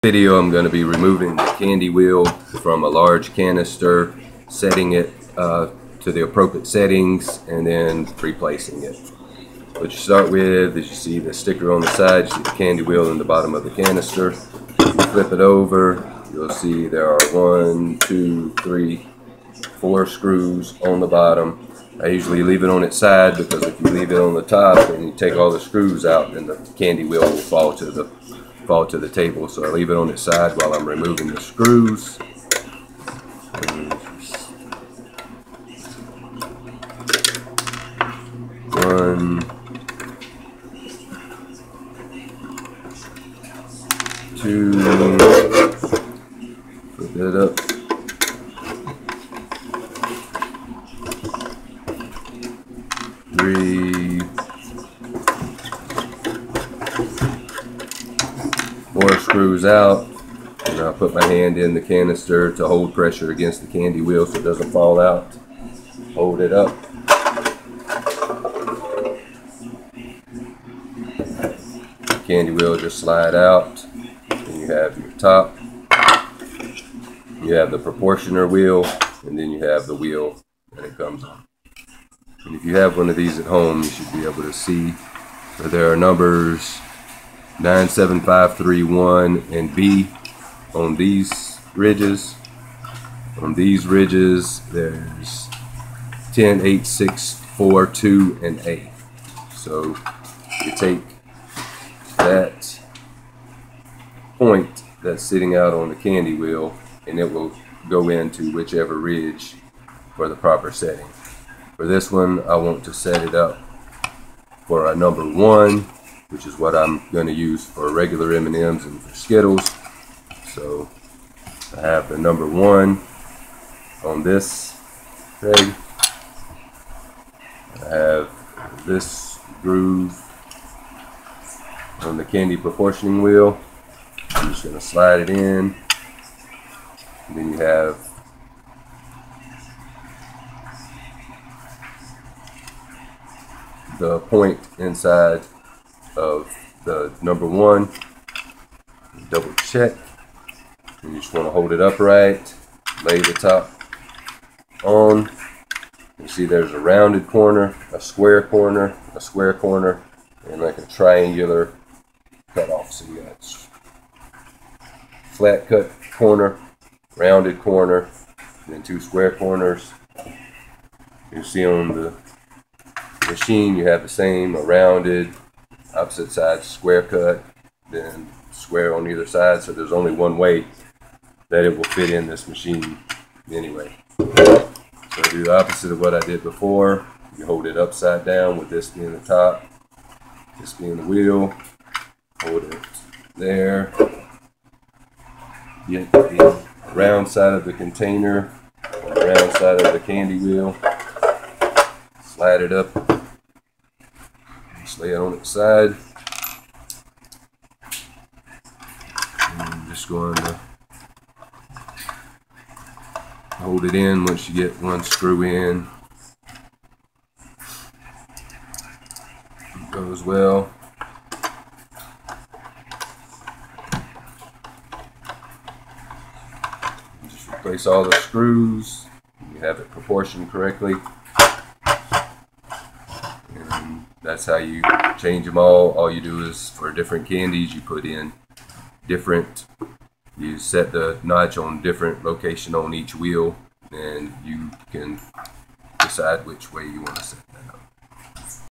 Video, I'm going to be removing the candy wheel from a large canister, setting it to the appropriate settings, and then replacing it. What you start with is you see the sticker on the side, you see the candy wheel in the bottom of the canister. You flip it over, you'll see there are 1, 2, 3, 4 screws on the bottom. I usually leave it on its side because if you leave it on the top and you take all the screws out, then the candy wheel will fall to the table. So I leave it on its side while I'm removing the screws. One, two, flip it up. Three, 4 screws out, and I'll put my hand in the canister to hold pressure against the candy wheel so it doesn't fall out. Hold it up. The candy wheel just slide out. Then you have your top. You have the proportioner wheel, and then you have the wheel that it comes on. And if you have one of these at home, you should be able to see that there are numbers 97531 and B on these ridges. On these ridges, there's 108642 and A. So you take that point that's sitting out on the candy wheel, and it will go into whichever ridge for the proper setting. For this one, I want to set it up for a number 1, which is what I'm going to use for regular M&Ms and for Skittles. So I have the number 1 on this peg. I have this groove on the candy proportioning wheel. I'm just going to slide it in. And then you have the point inside of the number 1. Double check. You just want to hold it upright, lay the top on. You see there's a rounded corner, a square corner, and like a triangular cut off. So you got flat cut corner, rounded corner, and then 2 square corners. You see on the machine you have the same, a rounded, opposite side square cut, then square on either side. So there's only one way that it will fit in this machine anyway. So do the opposite of what I did before. You hold it upside down with this being the top, this being the wheel. Hold it there. Get the round side of the container on the round side of the candy wheel. Slide it up. Just lay it on its side. And I'm just going to hold it in once you get one screw in. It goes well. Just replace all the screws. You have it proportioned correctly. And that's how you change them all. All you do is for different candies, you put in different. You set the notch on different location on each wheel, and you can decide which way you want to set it.